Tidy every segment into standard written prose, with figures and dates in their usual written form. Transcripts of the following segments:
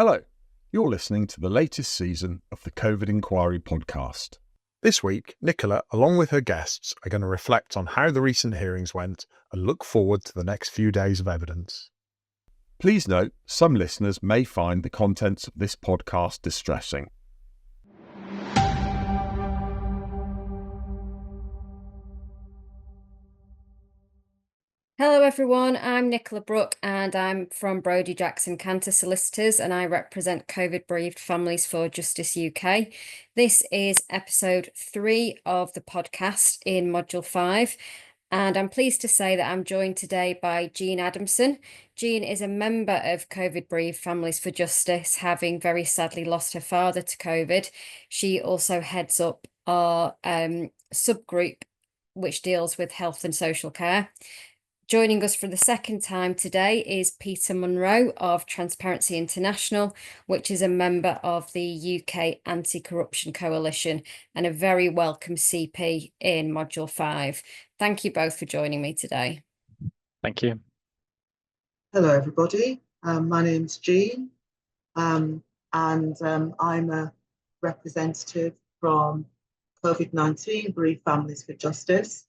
Hello, you're listening to the latest season of the COVID Inquiry podcast. This week, Nicola, along with her guests, are going to reflect on how the recent hearings went and look forward to the next few days of evidence. Please note, some listeners may find the contents of this podcast distressing. Hello everyone, I'm Nicola Brook and I'm from Broudie Canter Solicitors and I represent COVID bereaved families for Justice UK. This is episode 3 of the podcast in module 5 and I'm pleased to say that I'm joined today by Jean Adamson. Jean is a member of COVID bereaved families for Justice, having very sadly lost her father to COVID. She also heads up our subgroup which deals with health and social care. Joining us for the second time today is Peter Munro of Transparency International, which is a member of the UK Anti-Corruption Coalition and a very welcome CP in Module 5. Thank you both for joining me today. Thank you. Hello, everybody. My name's Jean, and I'm a representative from COVID-19 Bereaved Families for Justice.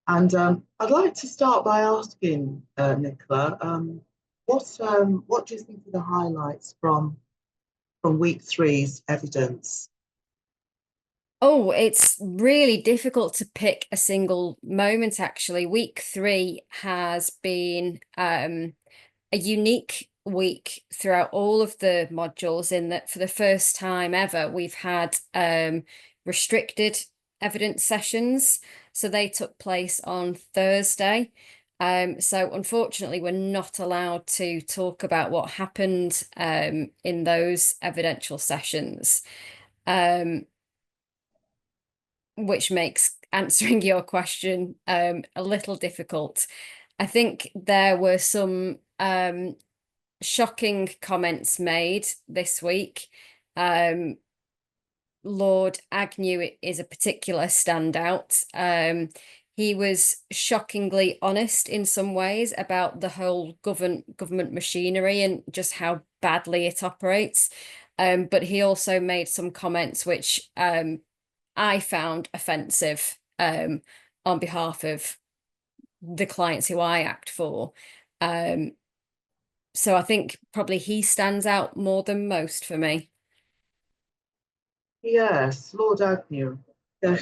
And I'd like to start by asking Nicola, what do you think are the highlights from week 3's evidence? Oh, it's really difficult to pick a single moment, actually. Week 3 has been a unique week throughout all of the modules, in that for the first time ever, we've had restricted evidence sessions. So they took place on Thursday. So unfortunately, we're not allowed to talk about what happened in those evidential sessions, which makes answering your question a little difficult. I think there were some shocking comments made this week. Lord Agnew is a particular standout. He was shockingly honest in some ways about the whole government machinery and just how badly it operates. But he also made some comments which I found offensive on behalf of the clients who I act for. So I think probably he stands out more than most for me. Yes, Lord Agnew.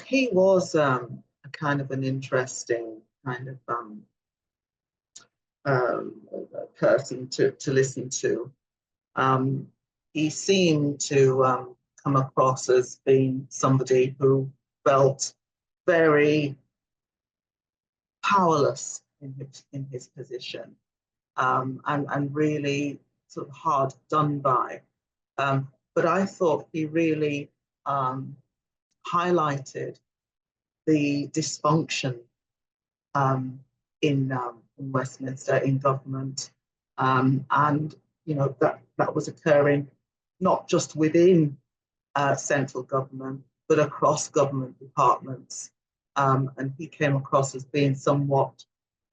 He was a kind of an interesting kind of person to listen to. He seemed to come across as being somebody who felt very powerless in his position, and really sort of hard done by. But I thought he really highlighted the dysfunction in Westminster, in government, and that was occurring not just within central government, but across government departments. And he came across as being somewhat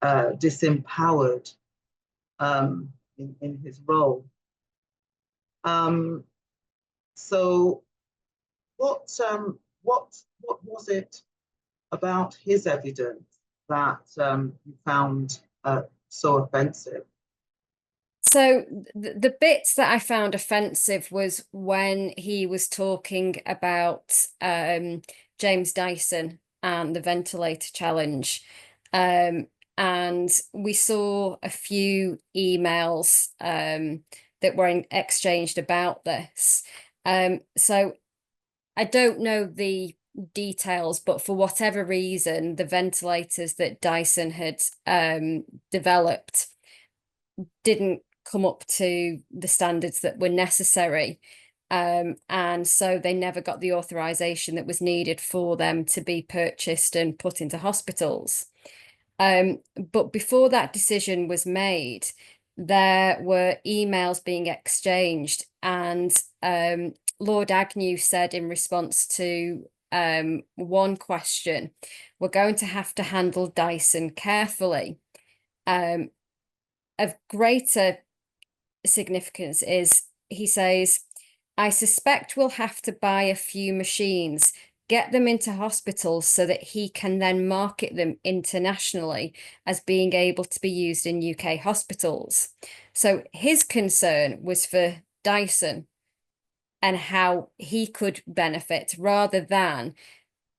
disempowered in his role. So what was it about his evidence that you found so offensive? So the bits that I found offensive was when he was talking about James Dyson and the ventilator challenge. And we saw a few emails that were exchanged about this. So I don't know the details, but for whatever reason, the ventilators that Dyson had developed didn't come up to the standards that were necessary. And so they never got the authorization that was needed for them to be purchased and put into hospitals. But before that decision was made, there were emails being exchanged, and Lord Agnew said in response to one question, "We're going to have to handle Dyson carefully." Of greater significance is he says, I suspect we'll have to buy a few machines, get them into hospitals so that he can then market them internationally as being able to be used in UK hospitals. So his concern was for Dyson and how he could benefit, rather than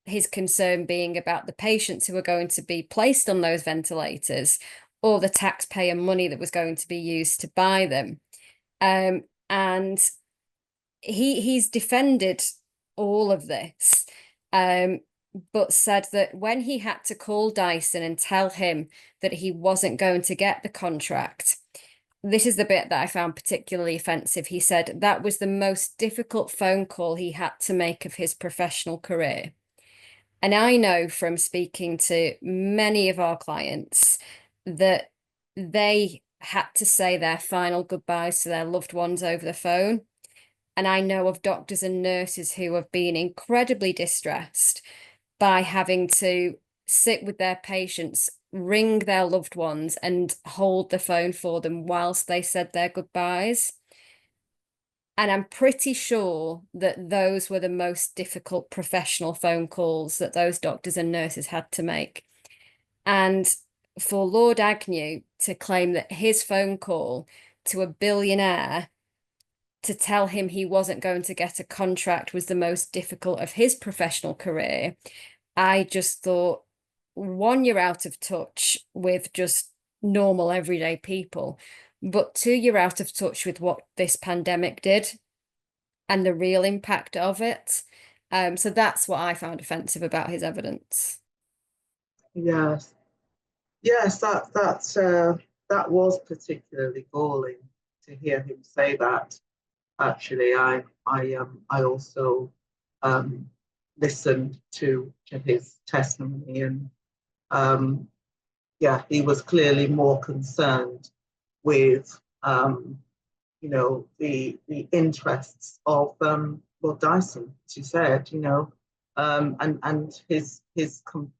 his concern being about the patients who are going to be placed on those ventilators or the taxpayer money that was going to be used to buy them. And he's defended all of this, but said that when he had to call Dyson and tell him that he wasn't going to get the contract, this is the bit that I found particularly offensive. He said that was the most difficult phone call he had to make of his professional career. And I know from speaking to many of our clients that they had to say their final goodbyes to their loved ones over the phone. And I know of doctors and nurses who have been incredibly distressed by having to sit with their patients, ring their loved ones, and hold the phone for them whilst they said their goodbyes. And I'm pretty sure that those were the most difficult professional phone calls that those doctors and nurses had to make. And for Lord Agnew to claim that his phone call to a billionaire to tell him he wasn't going to get a contract was the most difficult of his professional career, I just thought, one, you're out of touch with just normal everyday people, but two, you're out of touch with what this pandemic did and the real impact of it. So that's what I found offensive about his evidence. Yes, that was particularly galling to hear him say that. Actually, I also listened to his testimony, and yeah, he was clearly more concerned with the interests of Lord Dyson, as you said, and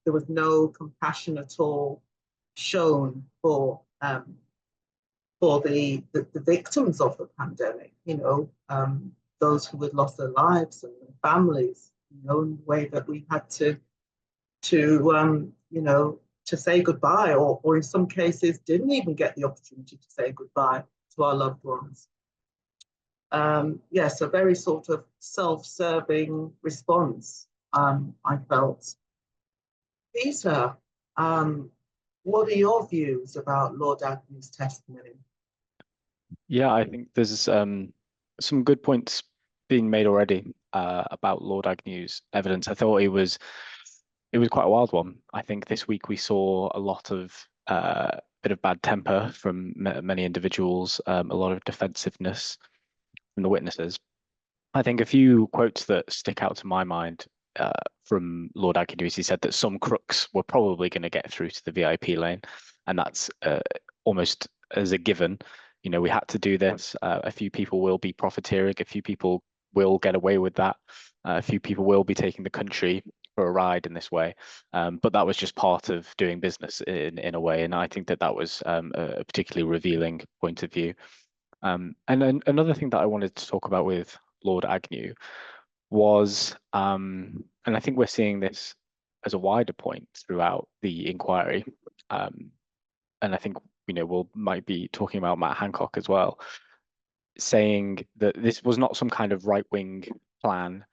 there was no compassion at all shown for the victims of the pandemic, those who had lost their lives and their families, in the way that we had to say goodbye, or in some cases didn't even get the opportunity to say goodbye to our loved ones. Yes, a very sort of self-serving response, I felt. Peter, what are your views about Lord Agnew's testimony? Yeah, I think there's some good points being made already about Lord Agnew's evidence. I thought it was quite a wild one. I think this week we saw a lot of bit of bad temper from many individuals, a lot of defensiveness from the witnesses. I think a few quotes that stick out to my mind from Lord Agnew is he said that some crooks were probably going to get through to the VIP lane, and that's almost as a given. We had to do this. A few people will be profiteering. A few people will get away with that. A few people will be taking the country for a ride in this way. But that was just part of doing business in a way. And I think that was a particularly revealing point of view. And then another thing that I wanted to talk about with Lord Agnew was, and I think we're seeing this as a wider point throughout the inquiry, and I think might be talking about Matt Hancock as well, saying that this was not some kind of right-wing plan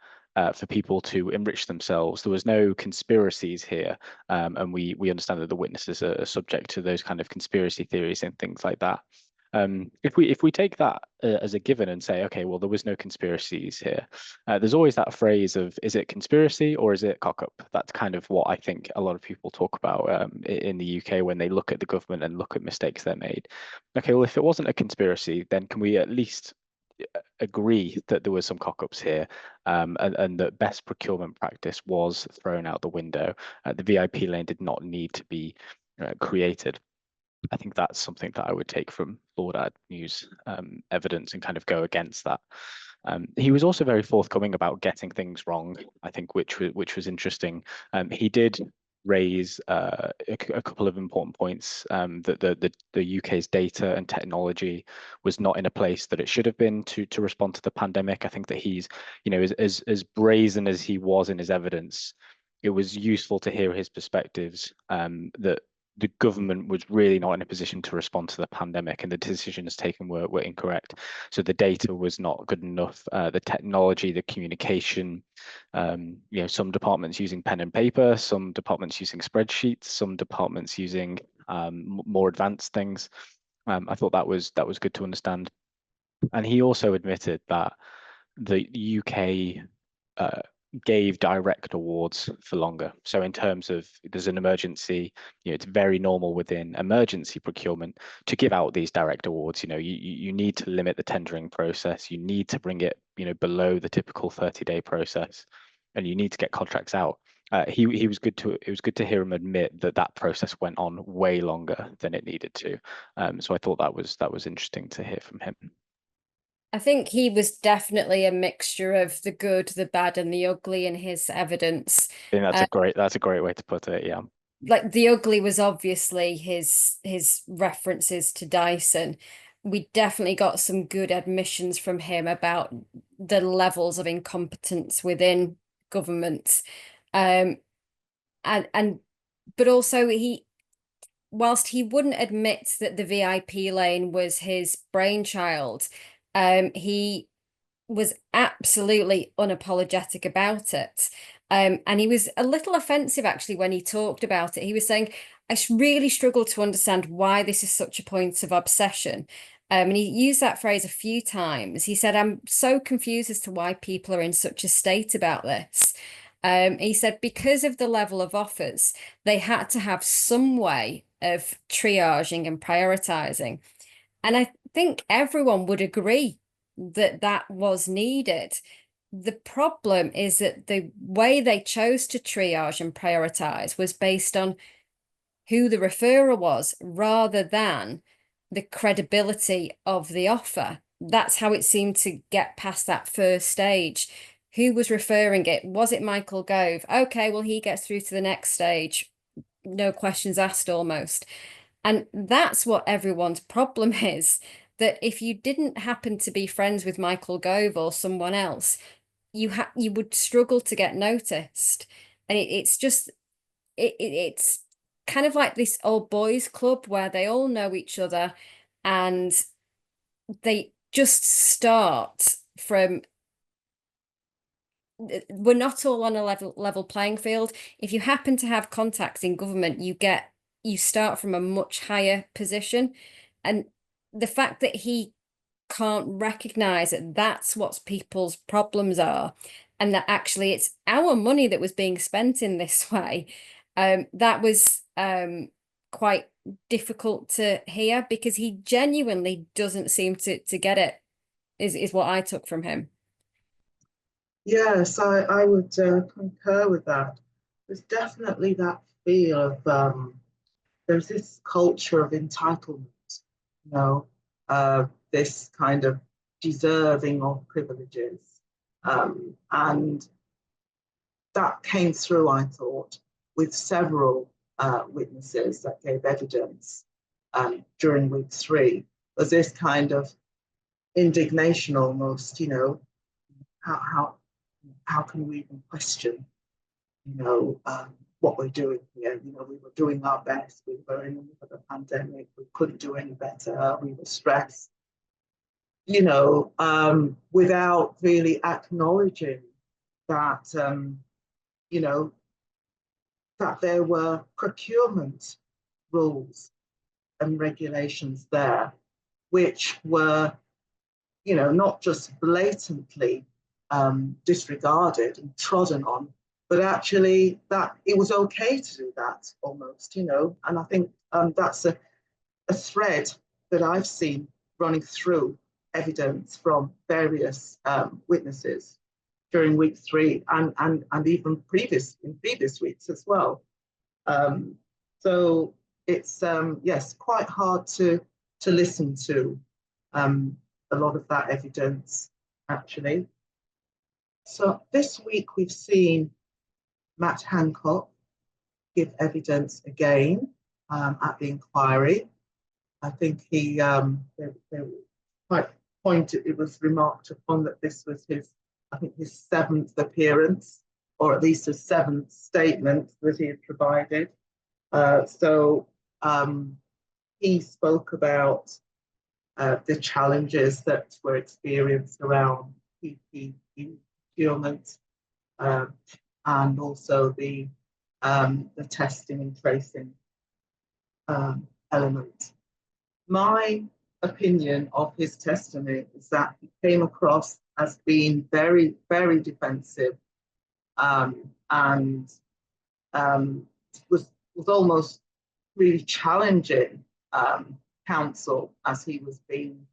for people to enrich themselves. There was no conspiracies here, and we understand that the witnesses are subject to those kind of conspiracy theories and things like that. If we take that as a given and say, okay, well, there was no conspiracies here, there's always that phrase of, is it conspiracy or is it cock up? That's kind of what I think a lot of people talk about in the UK when they look at the government and look at mistakes they're made. Okay, well, if it wasn't a conspiracy, then can we at least agree that there was some cock-ups here, and that best procurement practice was thrown out the window? The VIP lane did not need to be created. I think that's something that I would take from Lord Agnew's evidence and kind of go against that. He was also very forthcoming about getting things wrong, I think, which was interesting. He did raise a couple of important points, that the UK's data and technology was not in a place that it should have been to respond to the pandemic. I think that he's, as brazen as he was in his evidence, it was useful to hear his perspectives, that the government was really not in a position to respond to the pandemic, and the decisions taken were incorrect. So the data was not good enough. The technology, the communication, some departments using pen and paper, some departments using spreadsheets, some departments using more advanced things. I thought that was good to understand. And he also admitted that the UK gave direct awards for longer. So in terms of, there's an emergency, it's very normal within emergency procurement to give out these direct awards. You need to limit the tendering process. You need to bring it, below the typical 30-day process, and you need to get contracts out. It was good to hear him admit that process went on way longer than it needed to. So I thought that was interesting to hear from him. I think he was definitely a mixture of the good, the bad, and the ugly in his evidence. I think that's a great way to put it. Yeah. Like the ugly was obviously his references to Dyson. We definitely got some good admissions from him about the levels of incompetence within government. But also whilst he wouldn't admit that the VIP lane was his brainchild, he was absolutely unapologetic about it. And he was a little offensive, actually, when he talked about it. He was saying, I really struggle to understand why this is such a point of obsession. And he used that phrase a few times. He said, I'm so confused as to why people are in such a state about this. He said, because of the level of offers, they had to have some way of triaging and prioritizing. And I think everyone would agree that was needed. The problem is that the way they chose to triage and prioritize was based on who the referrer was rather than the credibility of the offer. That's how it seemed to get past that first stage. Who was referring it? Was it Michael Gove? Okay, well, he gets through to the next stage. No questions asked almost. And that's what everyone's problem is, that if you didn't happen to be friends with Michael Gove or someone else, you would struggle to get noticed. And it's kind of like this old boys club where they all know each other and they just start from, we're not all on a level playing field. If you happen to have contacts in government, you start from a much higher position. And the fact that he can't recognize that that's what people's problems are, and that actually it's our money that was being spent in this way, that was quite difficult to hear, because he genuinely doesn't seem to get it, is what I took from him. Yes, I would concur with that. There's definitely that feel of there's this culture of entitlement, this kind of deserving of privileges. And that came through, I thought, with several witnesses that gave evidence during week 3. Was this kind of indignation almost, how can we even question, what we're doing here? We were doing our best. We were in the middle of the pandemic. We couldn't do any better. We were stressed, without really acknowledging that, that there were procurement rules and regulations there, which were, not just blatantly disregarded and trodden on, but actually that it was okay to do that almost, and I think that's a thread that I've seen running through evidence from various witnesses during week 3 and even previous weeks as well. So it's yes, quite hard to listen to a lot of that evidence actually. So this week we've seen Matt Hancock, give evidence again at the inquiry. I think he they quite pointed, it was remarked upon that this was his, I think, his 7th appearance, or at least his 7th statement that he had provided. So he spoke about the challenges that were experienced around PPE procurement, and also the testing and tracing element. My opinion of his testimony is that he came across as being very, very defensive, and was almost really challenging counsel as he was being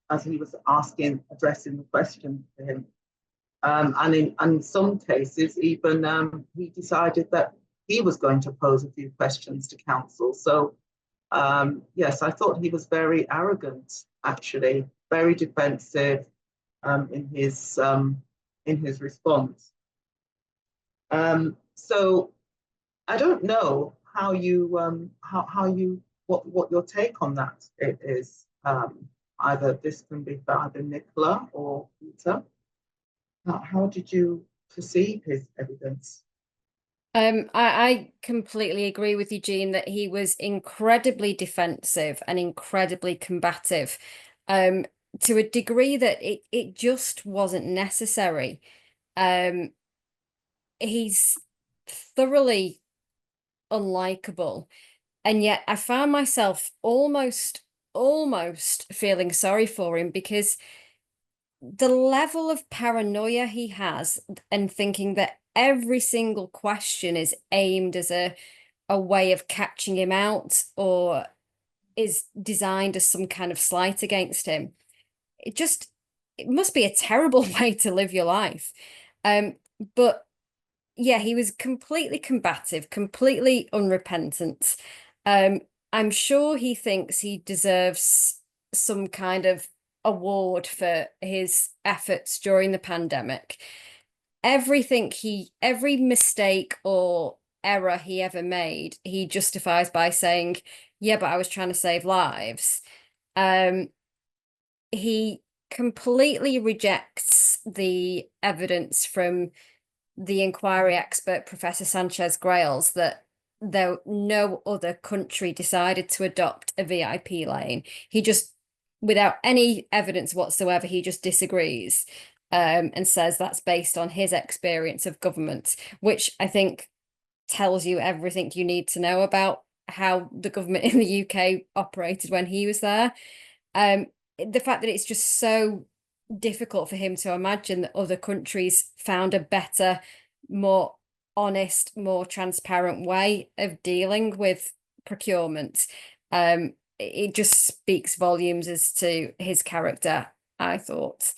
as he was addressing the question to him. And in some cases, even he decided that he was going to pose a few questions to counsel. So yes, I thought he was very arrogant, actually, very defensive in his response. So I don't know how you what your take on that is. Either this can be for either Nicola or Peter. How did you perceive his evidence? I completely agree with you, Jean, that he was incredibly defensive and incredibly combative, to a degree that it just wasn't necessary. He's thoroughly unlikable, and yet I found myself almost feeling sorry for him, because the level of paranoia he has, and thinking that every single question is aimed as a way of catching him out, or is designed as some kind of slight against him. It must be a terrible way to live your life. But yeah, he was completely combative, completely unrepentant. I'm sure he thinks he deserves some kind of award for his efforts during the pandemic. Every mistake or error he ever made, he justifies by saying, yeah, but I was trying to save lives. He completely rejects the evidence from the inquiry expert, Professor Sanchez-Grales, that no other country decided to adopt a VIP lane. He just, without any evidence whatsoever, he just disagrees, and says that's based on his experience of government, which I think tells you everything you need to know about how the government in the UK operated when he was there. The fact that it's just so difficult for him to imagine that other countries found a better, more honest, more transparent way of dealing with procurement. It just speaks volumes as to his character, I thought.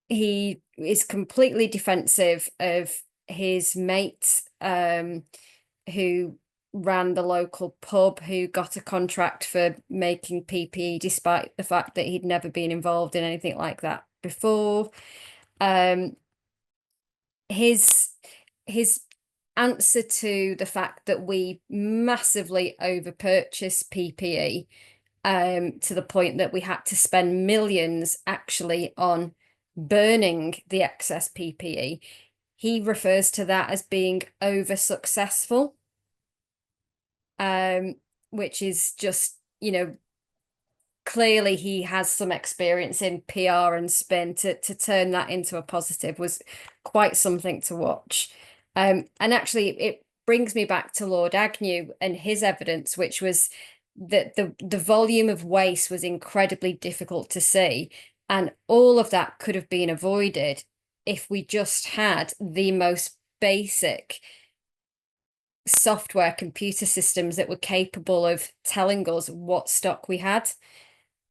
He is completely defensive of his mate, who ran the local pub, who got a contract for making PPE despite the fact that he'd never been involved in anything like that before. His answer to the fact that we massively overpurchased PPE, to the point that we had to spend millions actually on burning the excess PPE, he refers to that as being over successful. Which is just, clearly he has some experience in PR and spin. To turn that into a positive was quite something to watch. And actually it brings me back to Lord Agnew and his evidence, which was that the volume of waste was incredibly difficult to see, and all of that could have been avoided if we just had the most basic software computer systems that were capable of telling us what stock we had.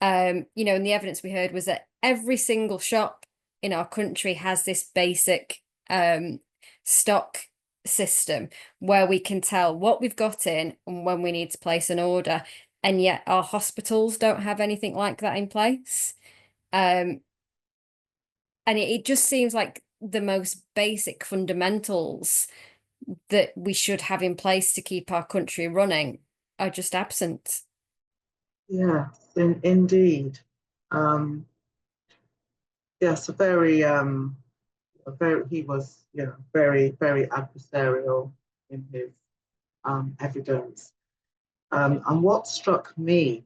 And the evidence we heard was that every single shop in our country has this basic stock system where we can tell what we've got in and when we need to place an order, and yet our hospitals don't have anything like that in place. And it just seems like the most basic fundamentals that we should have in place to keep our country running are just absent. Yes, indeed. Yes, he was, very, very adversarial in his evidence. And what struck me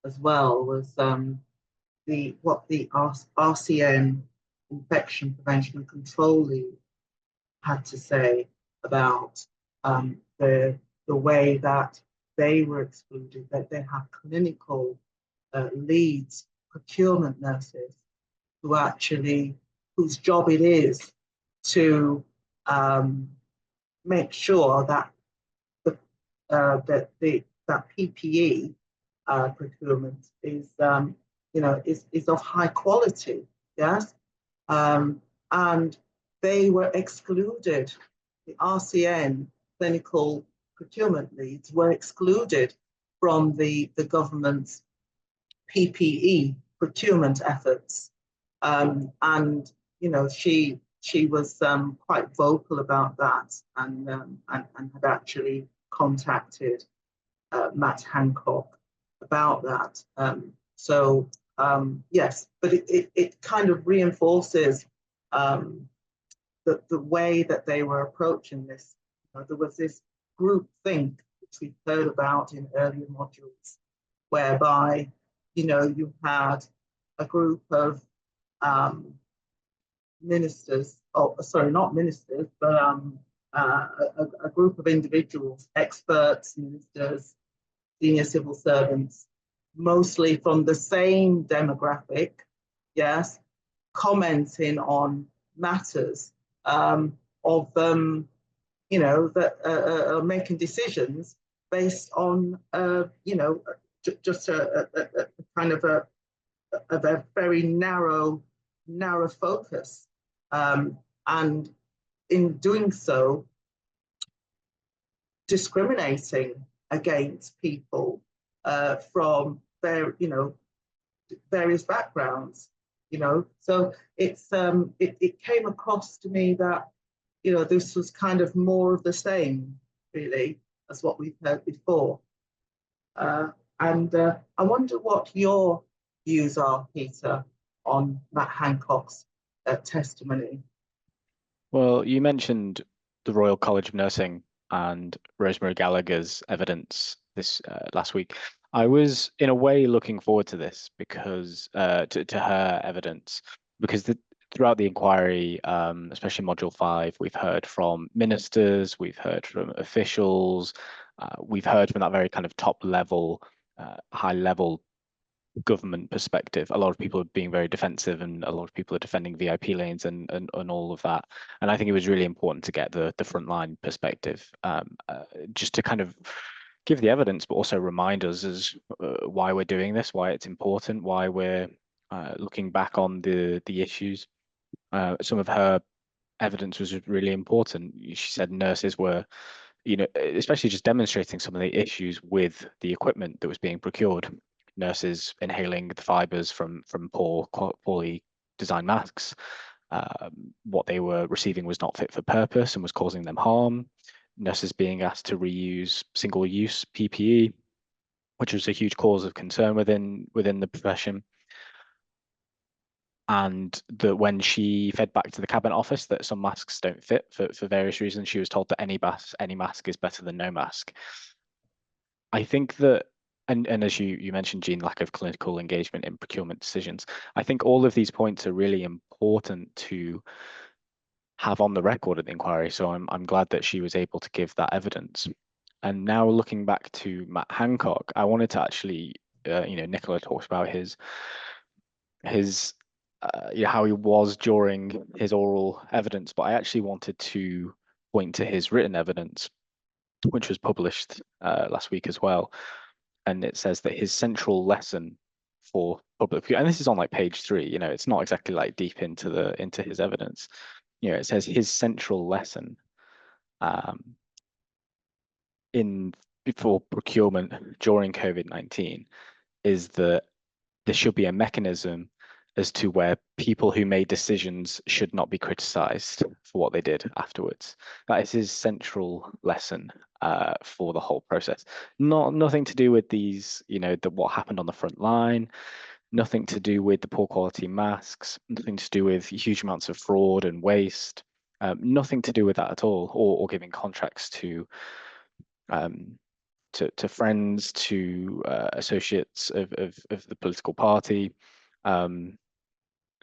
as well was what the RCN, Infection Prevention and Control League, had to say about the way that they were excluded, that they have clinical leads, procurement nurses, whose job it is to make sure that that PPE procurement is is of high quality. Yes, and they were excluded. The RCN clinical procurement leads were excluded from the government's PPE procurement efforts. And she was quite vocal about that, and had actually contacted Matt Hancock about that. Yes, but it kind of reinforces the way that they were approaching this. There was this group think, which we've heard about in earlier modules, whereby you had a group of ministers, sorry, not ministers, but a group of individuals, experts, ministers, senior civil servants, mostly from the same demographic, yes, commenting on matters of them, that are making decisions based on, just a kind of a very narrow focus, and in doing so, discriminating against people from their, various backgrounds. So it came across to me that this was kind of more of the same, really, as what we've heard before. And I wonder what your views are, Peter, on Matt Hancock's testimony. Well, you mentioned the Royal College of Nursing and Rosemary Gallagher's evidence this last week. I was in a way looking forward to this because to her evidence, because throughout the inquiry, especially Module 5, we've heard from ministers, we've heard from officials, we've heard from that very kind of top level, high level government perspective. A lot of people are being very defensive, and a lot of people are defending VIP lanes and all of that. And I think it was really important to get the frontline perspective, just to kind of give the evidence, but also remind us as why we're doing this, why it's important, why we're looking back on the issues. Some of her evidence was really important. She said nurses were, especially just demonstrating some of the issues with the equipment that was being procured. Nurses inhaling the fibers from poorly designed masks. What they were receiving was not fit for purpose and was causing them harm. Nurses being asked to reuse single-use PPE, which was a huge cause of concern within the profession. And that when she fed back to the Cabinet Office that some masks don't fit for various reasons, she was told that any mask is better than no mask. I think that, and as you mentioned, Jean, lack of clinical engagement in procurement decisions. I think all of these points are really important to have on the record at the inquiry. So I'm glad that she was able to give that evidence. And now looking back to Matt Hancock, I wanted to actually, Nicola talks about his how he was during his oral evidence, but I actually wanted to point to his written evidence, which was published last week as well. And it says that his central lesson for public, and this is on like page 3, it's not exactly like deep into his evidence. It says his central lesson for procurement during COVID-19 is that there should be a mechanism as to where people who made decisions should not be criticised for what they did afterwards. That is his central lesson for the whole process. Nothing to do with these, what happened on the front line, nothing to do with the poor quality masks, nothing to do with huge amounts of fraud and waste, nothing to do with that at all, or giving contracts to friends, to associates of the political party.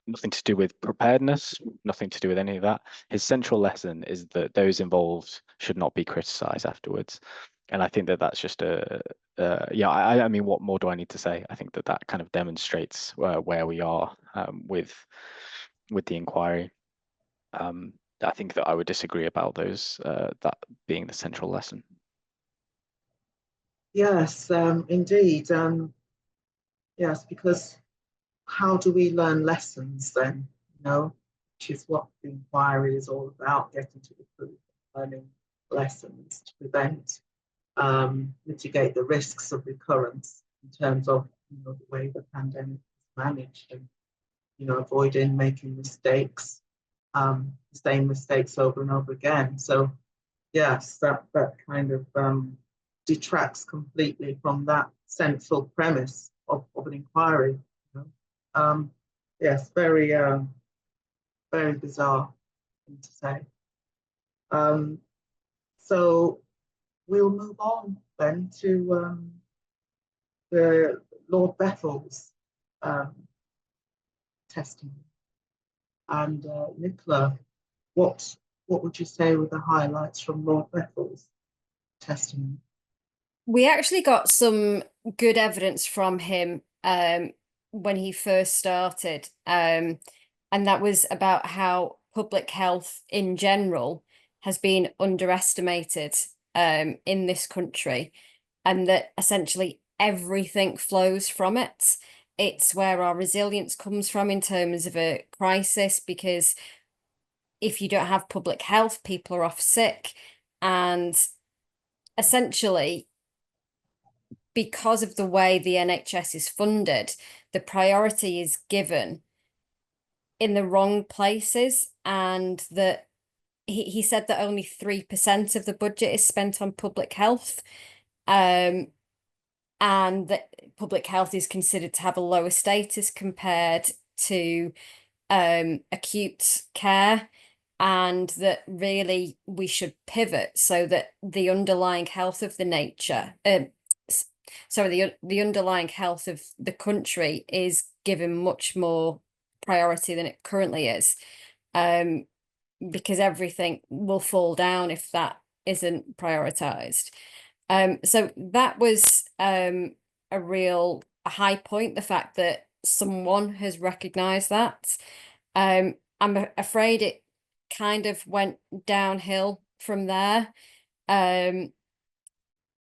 Nothing to do with preparedness, nothing to do with any of that. His central lesson is that those involved should not be criticised afterwards. And I think that that's just I mean, what more do I need to say? I think that that kind of demonstrates where we are with the inquiry. I think that I would disagree about those, that being the central lesson. Yes, indeed. Yes, because how do we learn lessons then? Which is what the inquiry is all about, getting to the truth, learning lessons to prevent, mitigate the risks of recurrence in terms of the way the pandemic is managed, and avoiding making mistakes, the same mistakes over and over again. So yes, that kind of detracts completely from that central premise of an inquiry. Yes, very very bizarre thing to say. So we'll move on then to the Lord Bethel's testimony. And Nicola, what would you say were the highlights from Lord Bethel's testimony? We actually got some good evidence from him when he first started, and that was about how public health in general has been underestimated in this country, and that essentially everything flows from it. It's where our resilience comes from in terms of a crisis, because if you don't have public health, people are off sick, and essentially, because of the way the NHS is funded, the priority is given in the wrong places, and that he said that only 3% of the budget is spent on public health, and that public health is considered to have a lower status compared to acute care, and that really we should pivot so that the underlying health of the the underlying health of the country is given much more priority than it currently is, because everything will fall down if that isn't prioritized. So that was a real high point, the fact that someone has recognized that. I'm afraid it kind of went downhill from there.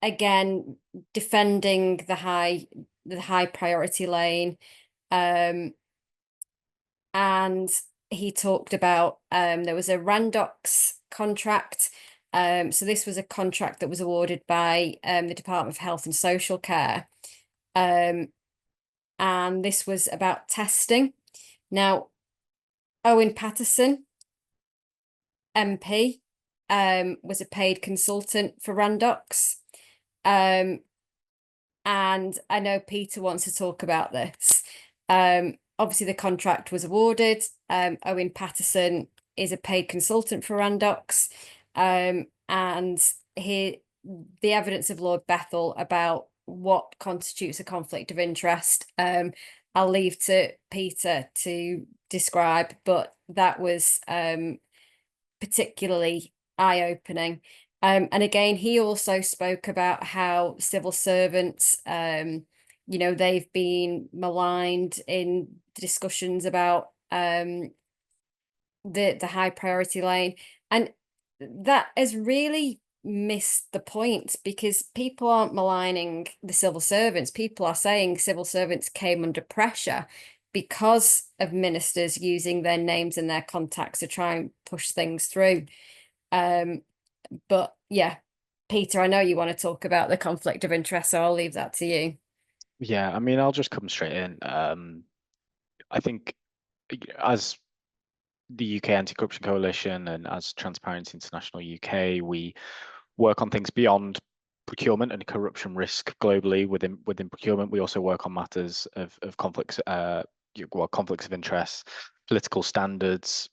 Again, defending the high priority lane, and he talked about there was a Randox contract. So this was a contract that was awarded by the Department of Health and Social Care, and this was about testing. Now, Owen Paterson, MP, was a paid consultant for Randox. And I know Peter wants to talk about this. Obviously, the contract was awarded. Owen Paterson is a paid consultant for Randox. And the evidence of Lord Bethel about what constitutes a conflict of interest, I'll leave to Peter to describe, but that was particularly eye-opening. And again, he also spoke about how civil servants, they've been maligned in discussions about the high priority lane. And that has really missed the point, because people aren't maligning the civil servants. People are saying civil servants came under pressure because of ministers using their names and their contacts to try and push things through. But yeah, Peter, I know you want to talk about the conflict of interest, so I'll leave that to you. Yeah, I mean, I'll just come straight in. I think as the UK Anti-Corruption Coalition and as Transparency International UK, we work on things beyond procurement and corruption risk globally within procurement. We also work on matters of conflicts, conflicts of interest, political standards,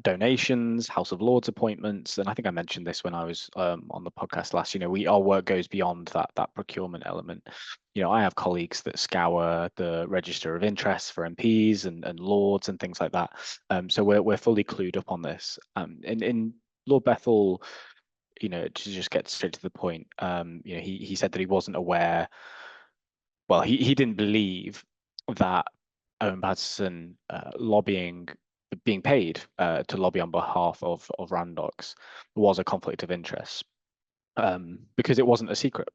donations, House of Lords appointments, and I think I mentioned this when I was on the podcast last. Our work goes beyond that procurement element. I have colleagues that scour the register of interests for MPs and Lords and things like that. So we're fully clued up on this. In Lord Bethell, to just get straight to the point, he said that he wasn't aware. Well, he didn't believe that Owen Paterson being paid to lobby on behalf of Randox was a conflict of interest, because it wasn't a secret.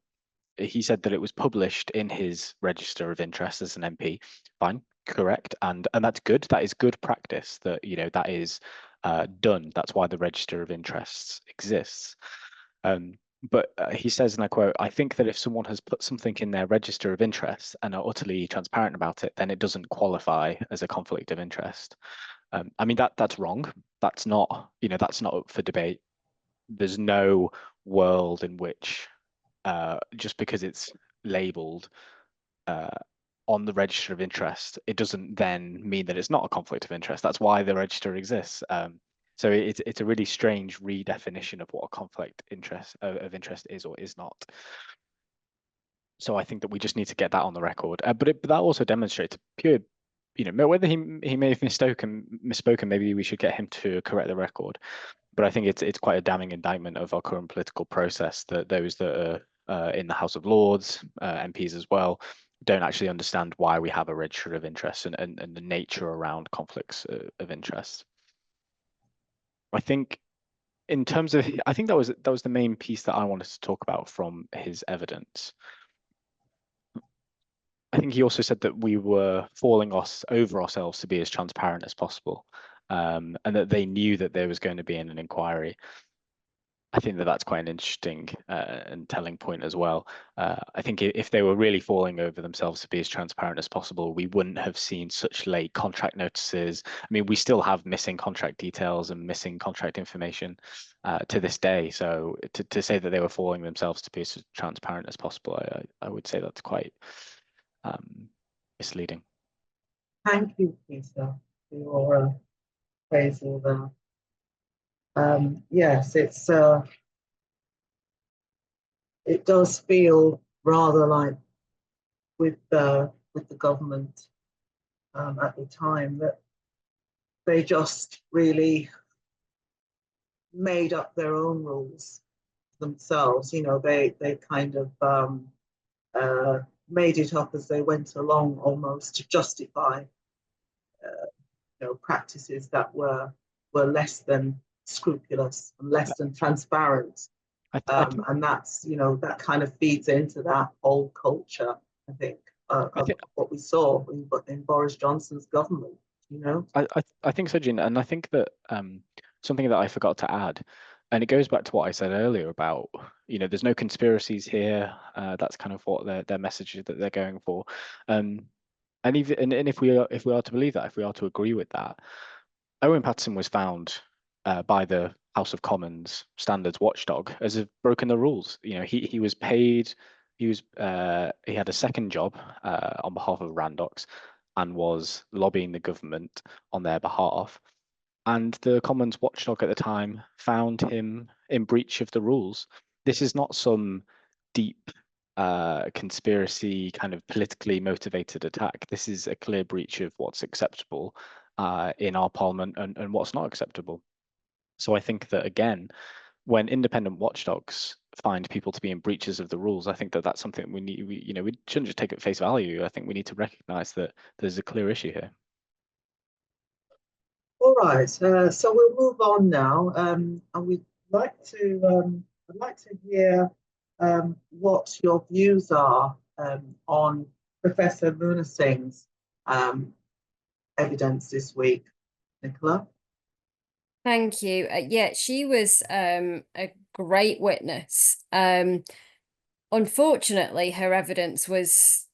He said that it was published in his register of interest as an MP. Fine, correct, and that's good. That is good practice. That that is done. That's why the register of interests exists. But he says, and I quote, "I think that if someone has put something in their register of interest and are utterly transparent about it, then it doesn't qualify as a conflict of interest." I mean, that's wrong. That's not, that's not up for debate. There's no world in which just because it's labeled on the register of interest, it doesn't then mean that it's not a conflict of interest. That's why the register exists. So it's a really strange redefinition of what a conflict of interest is or is not. So I think that we just need to get that on the record. But that also demonstrates pure, whether he may have misspoken, maybe we should get him to correct the record. But I think it's quite a damning indictment of our current political process that those that are in the House of Lords, MPs as well, don't actually understand why we have a register of interest and the nature around conflicts of interest. I think in terms of, I think that was the main piece that I wanted to talk about from his evidence. I think he also said that we were falling over ourselves to be as transparent as possible, and that they knew that there was going to be an inquiry. I think that that's quite an interesting and telling point as well. I think if they were really falling over themselves to be as transparent as possible, we wouldn't have seen such late contract notices. I mean, we still have missing contract details and missing contract information to this day. So to say that they were falling themselves to be as transparent as possible, I would say that's quite misleading. Thank you, Peter, for your appraisal there. Yes, it does feel rather like with the government at the time that they just really made up their own rules themselves. They kind of made it up as they went along, almost to justify practices that were less than scrupulous and less than transparent. And that's, that kind of feeds into that whole culture, I think, of what we saw in Boris Johnson's government, I think so, Jean, and I think that something that I forgot to add, and it goes back to what I said earlier about, there's no conspiracies here. That's kind of what their message is that they're going for. And if we are to believe that, if we are to agree with that, Owen Paterson was found by the House of Commons standards watchdog as have broken the rules. He was paid. He had a second job on behalf of Randox and was lobbying the government on their behalf. And the Commons watchdog at the time found him in breach of the rules. This is not some deep conspiracy kind of politically motivated attack. This is a clear breach of what's acceptable in our parliament and what's not acceptable. So I think that, again, when independent watchdogs find people to be in breaches of the rules, I think that that's something we need. We shouldn't just take it at face value. I think we need to recognise that there's a clear issue here. All right, so we'll move on now, and we'd like to I'd like to hear what your views are on Professor Munro Singh's evidence this week, Nicola. Thank you. Yeah, she was a great witness. Unfortunately, her evidence was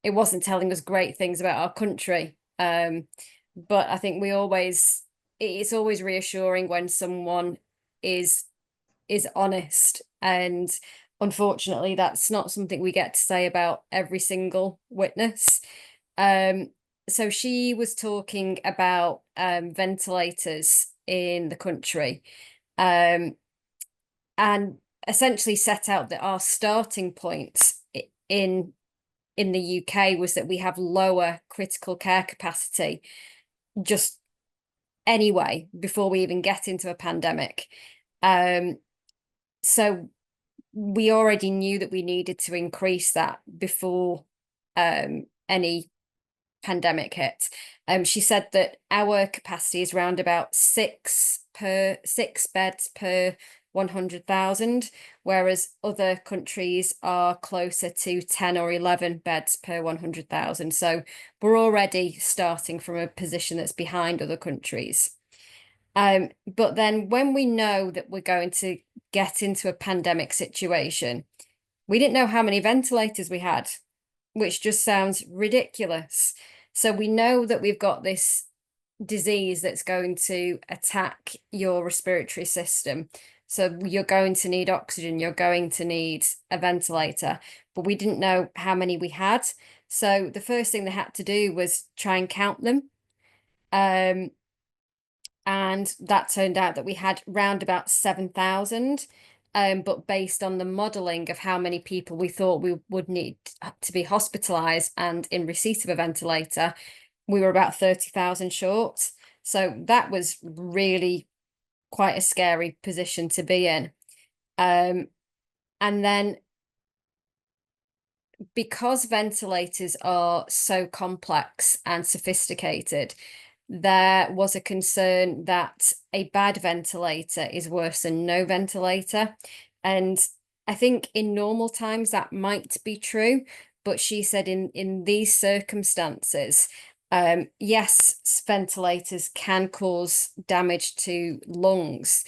it wasn't telling us great things about our country. But I think it's always reassuring when someone is honest, and unfortunately that's not something we get to say about every single witness. So she was talking about ventilators in the country, and essentially set out that our starting point in the UK was that we have lower critical care capacity just anyway before we even get into a pandemic. So we already knew that we needed to increase that before any pandemic hit. She said that our capacity is around about six beds per 100,000, whereas other countries are closer to 10 or 11 beds per 100,000. So we're already starting from a position that's behind other countries. But then when we know that we're going to get into a pandemic situation, we didn't know how many ventilators we had, which just sounds ridiculous. So we know that we've got this disease that's going to attack your respiratory system. So you're going to need oxygen, you're going to need a ventilator, but we didn't know how many we had. So the first thing they had to do was try and count them. And that turned out that we had round about 7,000. But based on the modelling of how many people we thought we would need to be hospitalised and in receipt of a ventilator, we were about 30,000 short. So that was really quite a scary position to be in. And then because ventilators are so complex and sophisticated, there was a concern that a bad ventilator is worse than no ventilator. And I think in normal times that might be true, but she said in these circumstances, yes, ventilators can cause damage to lungs.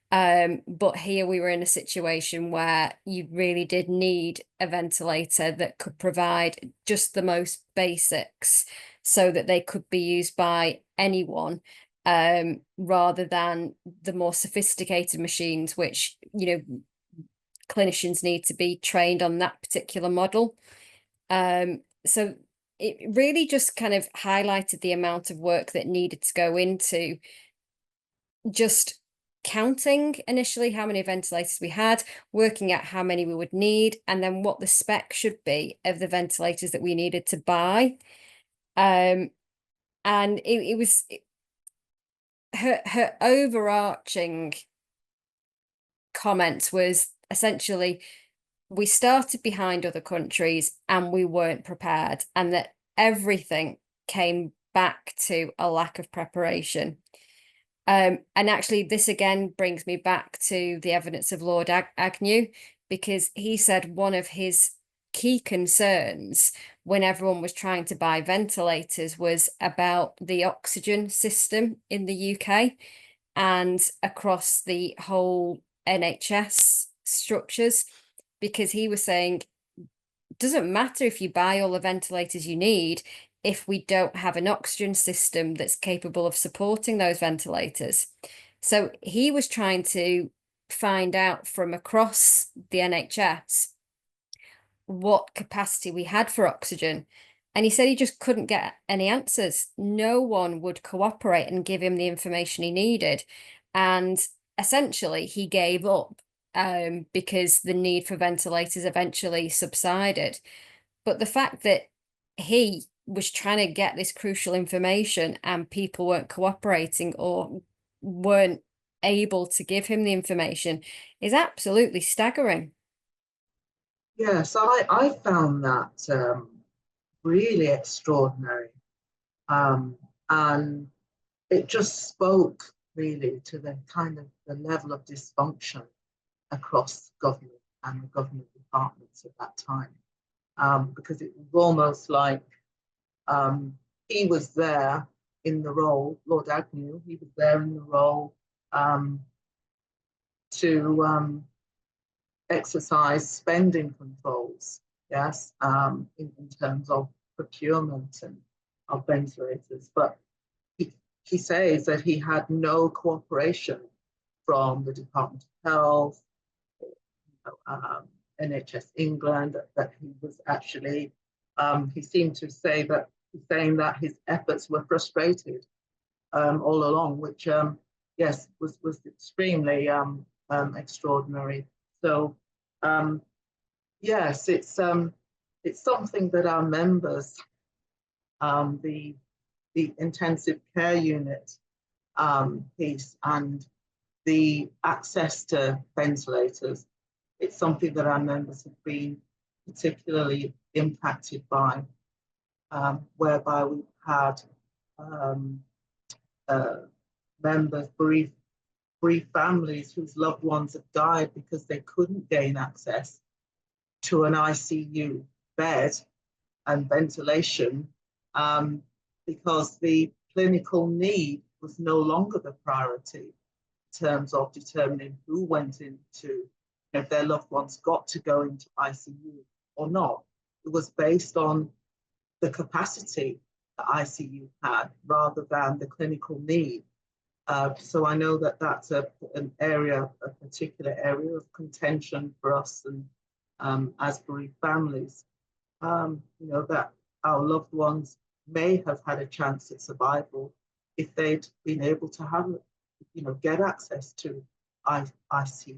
But here we were in a situation where you really did need a ventilator that could provide just the most basics so that they could be used by anyone, rather than the more sophisticated machines, which, you know, clinicians need to be trained on that particular model. So it really just kind of highlighted the amount of work that needed to go into just counting initially how many ventilators we had, working out how many we would need, and then what the spec should be of the ventilators that we needed to buy. And it was her overarching comment was essentially, we started behind other countries and we weren't prepared, and that everything came back to a lack of preparation. And actually, this again brings me back to the evidence of Lord Agnew, because he said one of his key concerns when everyone was trying to buy ventilators was about the oxygen system in the UK and across the whole NHS structures, because he was saying, it doesn't matter if you buy all the ventilators you need if we don't have an oxygen system that's capable of supporting those ventilators. So he was trying to find out from across the NHS what capacity we had for oxygen. And he said he just couldn't get any answers. No one would cooperate and give him the information he needed. And essentially he gave up, because the need for ventilators eventually subsided. But the fact that he was trying to get this crucial information and people weren't cooperating or weren't able to give him the information is absolutely staggering. Yes, I found that really extraordinary. And it just spoke really to the kind of the level of dysfunction across government and the government departments at that time. Because it was almost like he was there in the role, Lord Agnew, he was there in the role to exercise spending controls, yes, in terms of procurement and of ventilators, but he says that he had no cooperation from the Department of Health, NHS England, that he was actually, he seemed to say that, saying that his efforts were frustrated all along, which, yes, was extremely extraordinary. So, yes, it's something that our members, the intensive care unit piece and the access to ventilators, it's something that our members have been particularly impacted by, whereby we've had members, bereaved families whose loved ones have died because they couldn't gain access to an ICU bed and ventilation, because the clinical need was no longer the priority in terms of determining who went into, if their loved ones got to go into ICU or not. It was based on the capacity the ICU had rather than the clinical need. So I know that that's a particular area of contention for us and as bereaved families. You know, that our loved ones may have had a chance at survival if they'd been able to have, you know, get access to ICU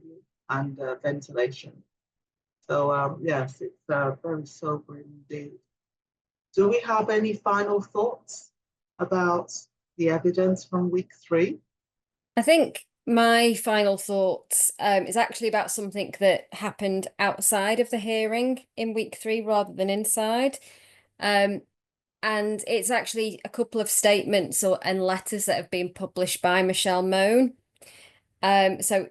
and ventilation. So yes, it's very sobering indeed. Do we have any final thoughts about the evidence from week 3? I think my final thoughts is actually about something that happened outside of the hearing in week 3 rather than inside. And it's actually a couple of statements and letters that have been published by Michelle Mone. So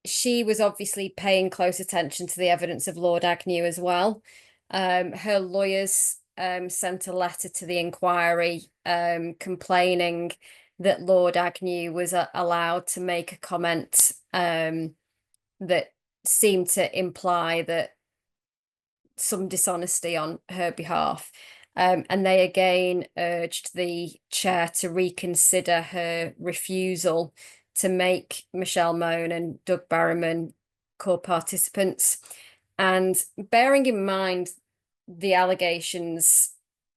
she was obviously paying close attention to the evidence of Lord Agnew as well. Her lawyers sent a letter to the inquiry complaining that Lord Agnew was allowed to make a comment that seemed to imply that some dishonesty on her behalf. And they again urged the chair to reconsider her refusal to make Michelle Mone and Doug Barrowman core participants. And bearing in mind the allegations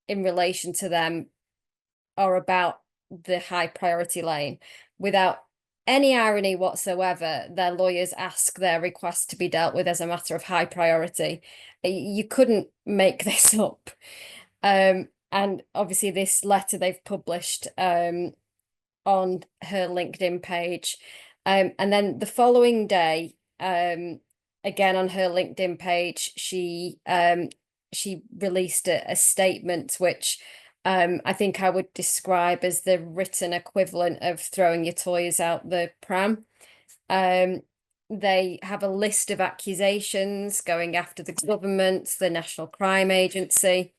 in relation to them are about the high priority lane, without any irony whatsoever, their lawyers ask their request to be dealt with as a matter of high priority. You couldn't make this up. And obviously this letter they've published on her LinkedIn page. And then the following day, again on her LinkedIn page, she released a statement which I think I would describe as the written equivalent of throwing your toys out the pram. They have a list of accusations going after the government, the National Crime Agency,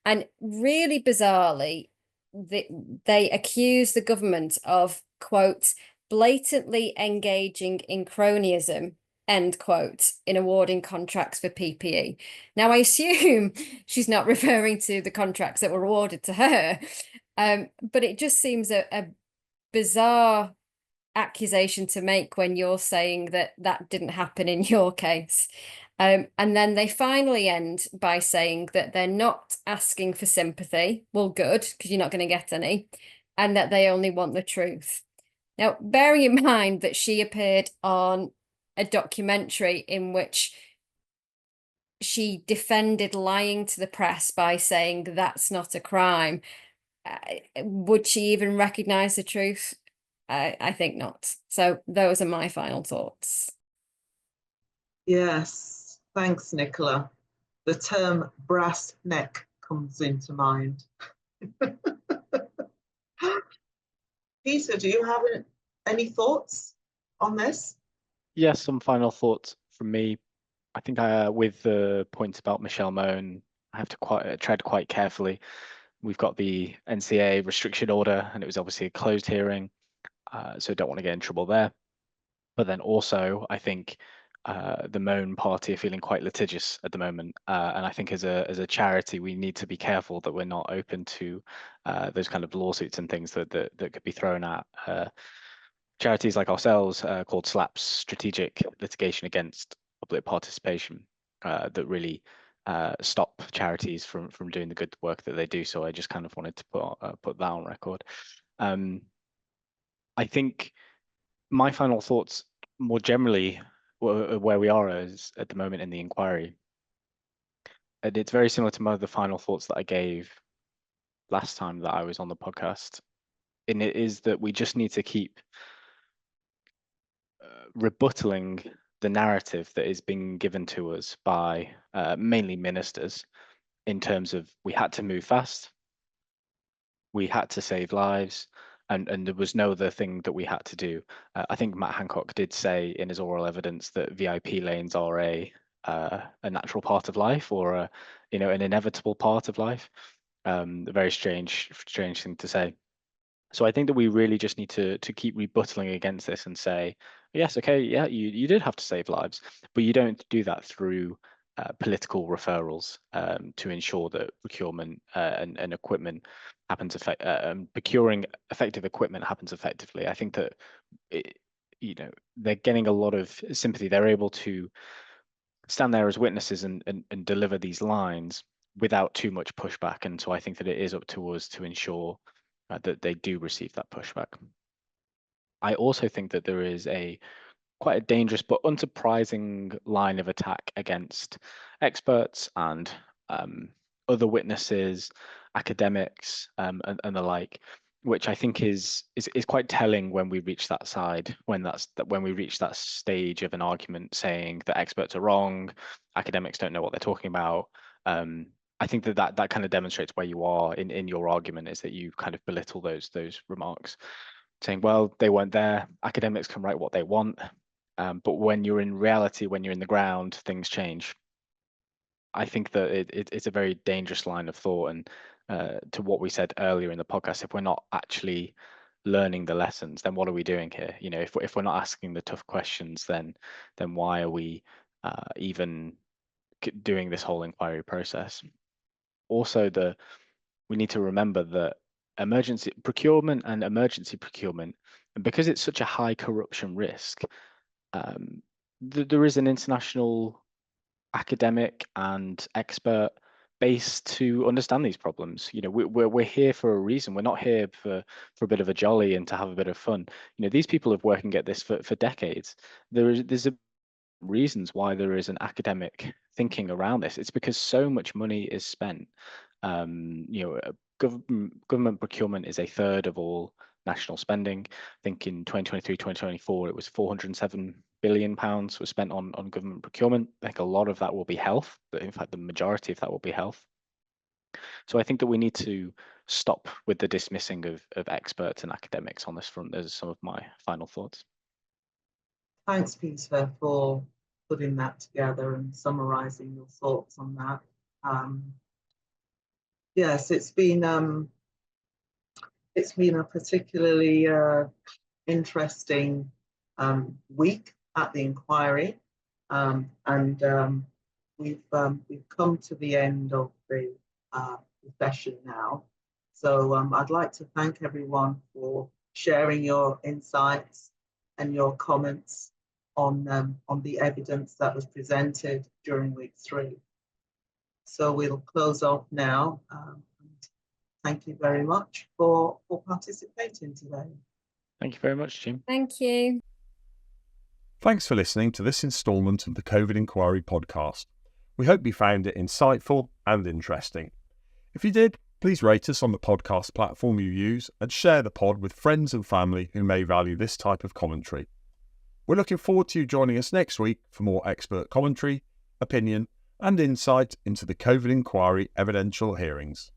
and really bizarrely, they accuse the government of, quote, blatantly engaging in cronyism, end quote, in awarding contracts for PPE. Now, I assume she's not referring to the contracts that were awarded to her, but it just seems a bizarre accusation to make when you're saying that that didn't happen in your case. And then they finally end by saying that they're not asking for sympathy. Well, good, because you're not going to get any, and that they only want the truth. Now, bearing in mind that she appeared on a documentary in which she defended lying to the press by saying that's not a crime, would she even recognize the truth? I think not. So those are my final thoughts. Yes, thanks, Nicola. The term brass neck comes into mind. Peter, do you have any thoughts on this? Yes, some final thoughts from me. I think with the points about Michelle Mone, I have to tread quite carefully. We've got the NCA restriction order, and it was obviously a closed hearing, so don't want to get in trouble there. But then also, I think the Moan Party are feeling quite litigious at the moment, and I think as a charity we need to be careful that we're not open to those kind of lawsuits and things that could be thrown at charities like ourselves, called SLAP's Strategic Litigation Against Public Participation, that really stop charities from doing the good work that they do. So I just kind of wanted to put that on record. I think my final thoughts more generally where we are is at the moment in the inquiry. And it's very similar to the final thoughts that I gave last time that I was on the podcast. And it is that we just need to keep rebuttaling the narrative that is being given to us by mainly ministers in terms of we had to move fast, we had to save lives, and there was no other thing that we had to do. I think Matt Hancock did say in his oral evidence that VIP lanes are a natural part of life, or an inevitable part of life. A very strange thing to say. So I think that we really just need to keep rebuttaling against this and say, yes, okay, yeah, you did have to save lives, but you don't do that through political referrals to ensure that procurement and equipment happens procuring effective equipment happens effectively. I think that they're getting a lot of sympathy. They're able to stand there as witnesses and deliver these lines without too much pushback. And so I think that it is up to us to ensure that they do receive that pushback. I also think that there is quite a dangerous but unsurprising line of attack against experts and other witnesses, academics, and the like, which I think is quite telling when we reach that side, when we reach that stage of an argument saying that experts are wrong, academics don't know what they're talking about. I think that kind of demonstrates where you are in your argument, is that you kind of belittle those remarks, saying, well, they weren't there, academics can write what they want, but when you're in reality, when you're in the ground, things change. I think that it's a very dangerous line of thought, and to what we said earlier in the podcast, if we're not actually learning the lessons, then what are we doing here? If we're not asking the tough questions, then why are we even doing this whole inquiry process? Also, we need to remember that emergency procurement, and because it's such a high corruption risk, there is an international academic and expert base to understand these problems. We're here for a reason. We're not here for a bit of a jolly and to have a bit of fun. These people have working at this for decades. There's reasons why there is an academic thinking around this. It's because so much money is spent. Government procurement is a third of all national spending. I think in 2023, 2024, it was 407 billion pounds was spent on government procurement. I think a lot of that will be health, but in fact, the majority of that will be health. So I think that we need to stop with the dismissing of experts and academics on this front. Those are some of my final thoughts. Thanks, Peter, for putting that together and summarising your thoughts on that. Yes, it's been a particularly interesting week at the inquiry, and we've come to the end of the session now. So I'd like to thank everyone for sharing your insights and your comments on the evidence that was presented during week 3. So we'll close off now. Thank you very much for participating today. Thank you very much, Jim. Thank you. Thanks for listening to this instalment of the COVID Inquiry podcast. We hope you found it insightful and interesting. If you did, please rate us on the podcast platform you use and share the pod with friends and family who may value this type of commentary. We're looking forward to you joining us next week for more expert commentary, opinion, and insight into the COVID Inquiry evidential hearings.